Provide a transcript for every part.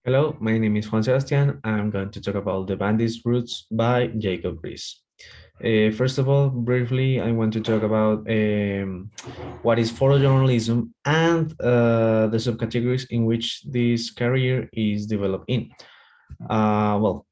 Hello, my name is Juan Sebastián. I'm going to talk about The Bandit's Roots by Jacob Rees. First of all, briefly, I want to talk about what is photojournalism and the subcategories in which this career is developed in. Well,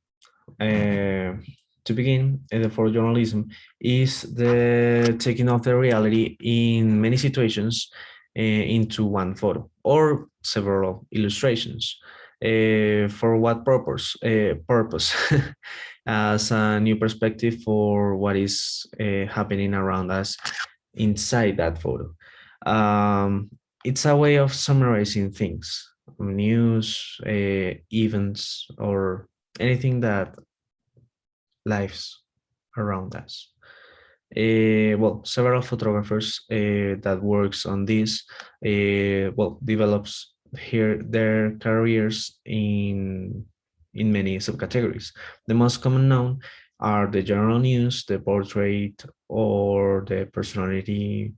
to begin, the photojournalism is the taking of the reality in many situations into one photo or several illustrations. For what purpose? Purpose as a new perspective for what is happening around us inside that photo. Um, it's a way of summarizing things, news, events, or anything that lives around us. Well, several photographers that works on this, develops here their careers in many subcategories. The most common known are the general news, the portrait, or the personality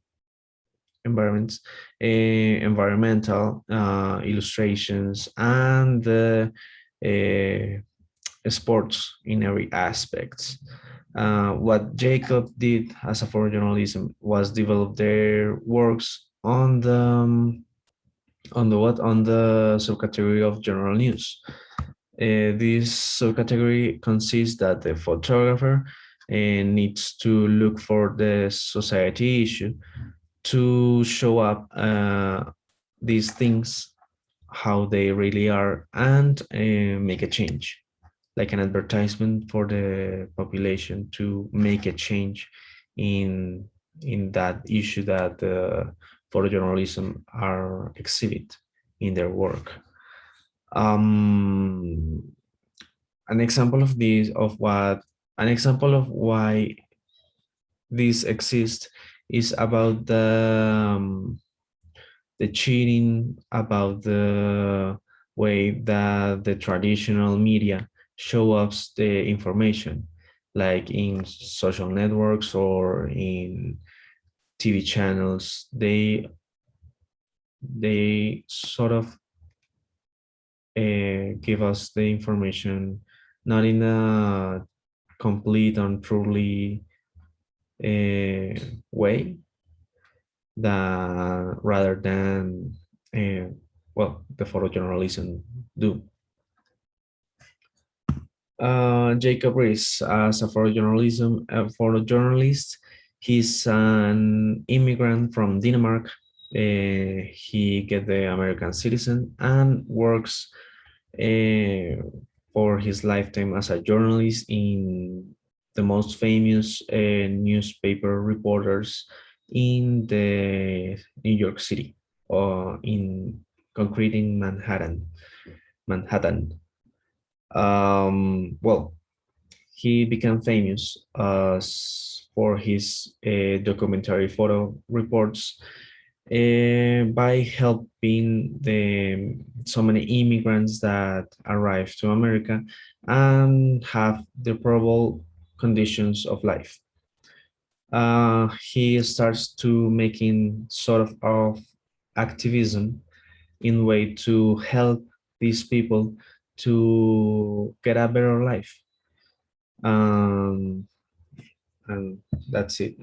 environments, environmental illustrations, and the sports in every aspect. What Jacob did as a photojournalism was develop their works on the subcategory of general news. This subcategory consists that the photographer needs to look for the society issue to show up these things how they really are and make a change, like an advertisement for the population to make a change in that issue that photojournalism are exhibit in their work. Um, an example of this of what an example of why this exists is about the cheating, about the way that the traditional media show us the information, like in social networks or in TV channels. They sort of give us the information not in a complete and truly way, that rather than the photojournalism do. Jacob Rees, as a photojournalist, he's an immigrant from Denmark. He get the American citizen and works for his lifetime as a journalist in the most famous newspaper reporters in the New York City, or in concrete in Manhattan. Well, he became famous for his documentary photo reports by helping the so many immigrants that arrive to America and have deplorable conditions of life. He starts to making of activism in way to help these people to get a better life. Um, and that's it.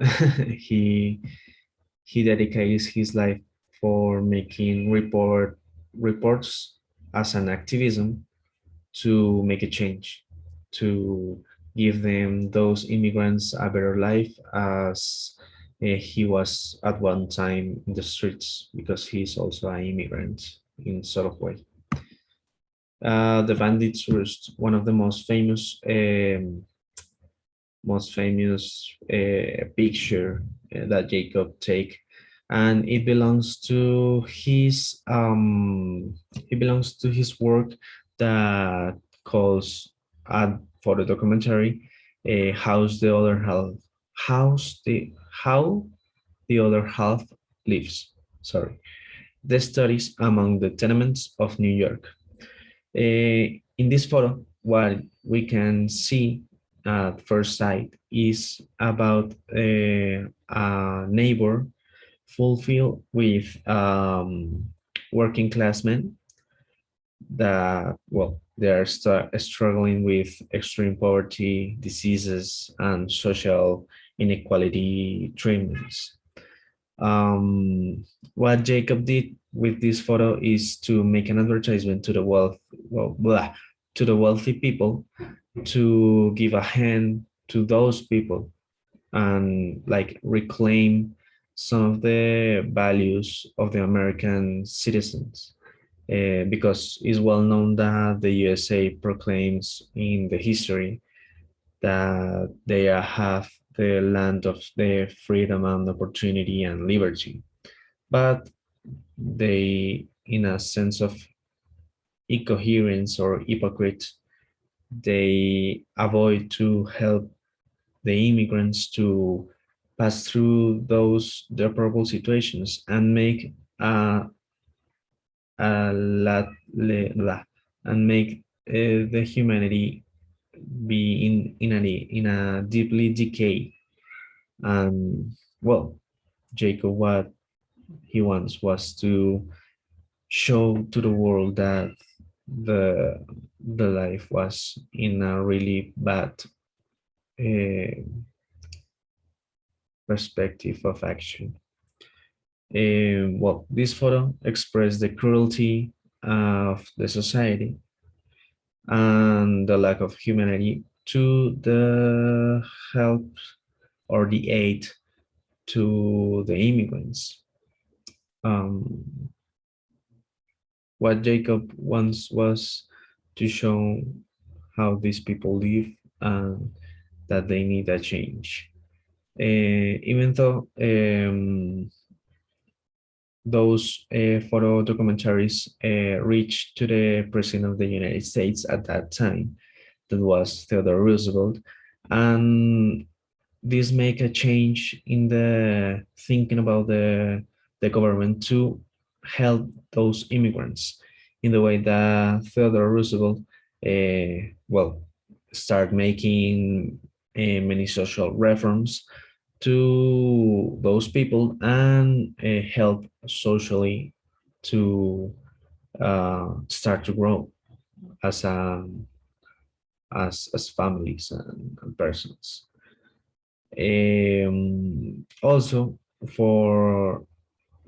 he he dedicates his life for making reports as an activism to make a change, to give them those immigrants a better life, as he was at one time in the streets, because he's also an immigrant in sort of way. The Bandits Roost, one of the most famous picture that Jacob take, and it belongs to his work that calls for the documentary how's the other half how the other half lives. Sorry, the studies among the tenements of New York. In this photo, what we can see at first sight is about a neighbor fulfilled with working class men that, well, they are struggling with extreme poverty, diseases, and social inequality treatments. What Jacob did with this photo is to make an advertisement to the to the wealthy people, to give a hand to those people and like reclaim some of the values of the American citizens. Because it's well known that the USA proclaims in the history that they have the land of the freedom and opportunity and liberty. But they, in a sense of incoherence or hypocrite, they avoid to help the immigrants to pass through those deplorable situations and make a la, and make the humanity be in a deeply decay. And well, Jacob, what he wants was to show to the world that the the life was in a really bad uh, perspective of action. Well, this photo expressed the cruelty of the society and the lack of humanity to the help or the aid to the immigrants. Um, what Jacob wants was to show how these people live and that they need a change. Even though those photo documentaries reached to the president of the United States at that time, that was Theodore Roosevelt, and this make a change in the thinking about the government to help those immigrants in the way that Theodore Roosevelt, well, start making many social reforms to those people and help socially to start to grow as as families and persons. Also, for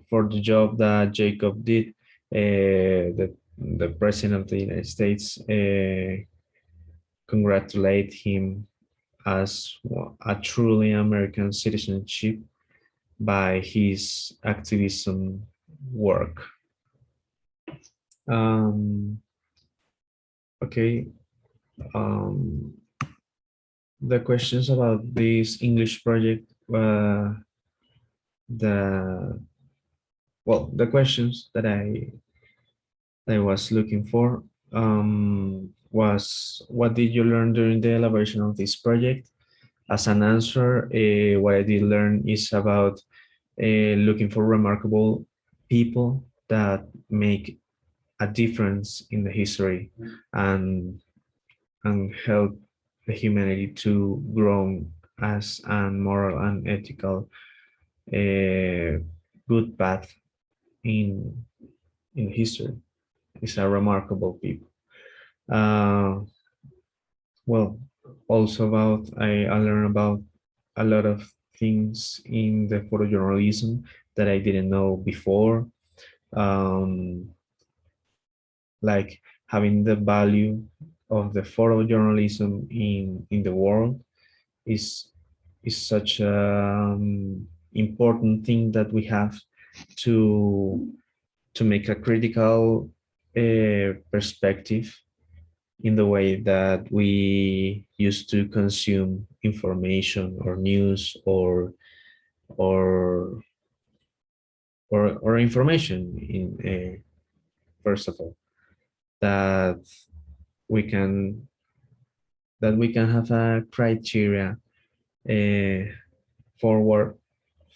for the job that Jacob did, the president of the United States congratulate him as a truly American citizenship by his activism work. Um, okay, um, the questions about this English project, the the questions that I was looking for was what did you learn during the elaboration of this project? As an answer, what I did learn is about looking for remarkable people that make a difference in the history and help the humanity to grow as a moral and ethical good path in history. It's a remarkable people. Uh, well, also about I learned about a lot of things in the photojournalism that I didn't know before. Um, like having the value of the photojournalism in the world is such a important thing that we have to make a critical perspective in the way that we used to consume information or news or or information in first of all that we can have a criteria uh, forward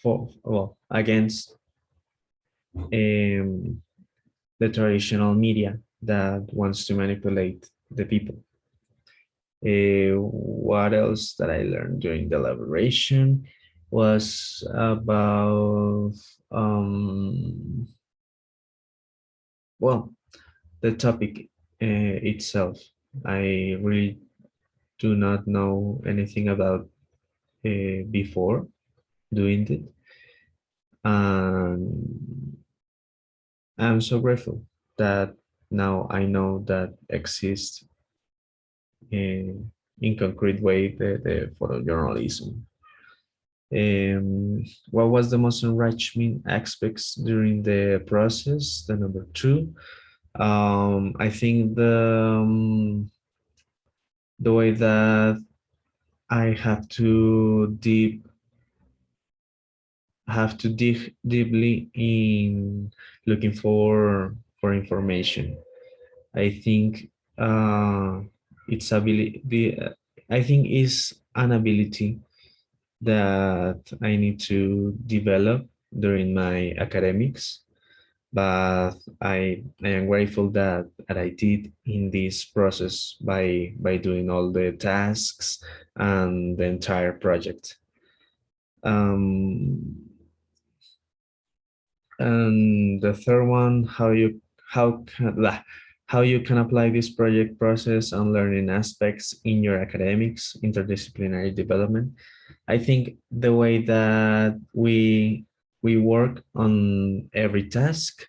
for against the traditional media that wants to manipulate the people. What else that I learned during the elaboration was about um, well the topic itself. I really do not know anything about before doing it, and I'm so grateful that now I know that exists in concrete way the photojournalism. What was the most enriching aspects during the process? The number two, I think the way that I have to dig deeply in looking for information. I think it's ability. I think is an ability that I need to develop during my academics. But I am grateful that I did in this process by doing all the tasks and the entire project. Um, and the third one, how you can apply this project process and learning aspects in your academics, interdisciplinary development. I think the way that we work on every task,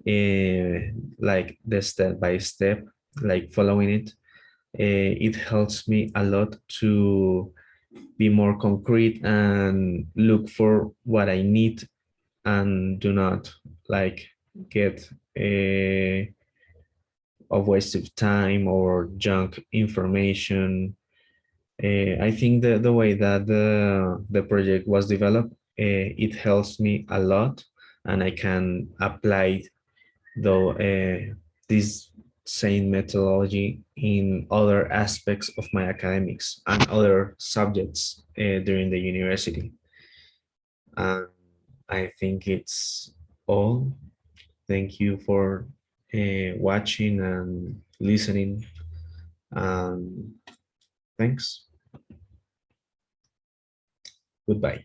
like the step by step, like following it, it helps me a lot to be more concrete and look for what I need and do not like get a waste of time or junk information. I think the way that the project was developed, it helps me a lot, and I can apply though this same methodology in other aspects of my academics and other subjects during the university. And I think it's all. Thank you for watching and listening. And thanks. Goodbye.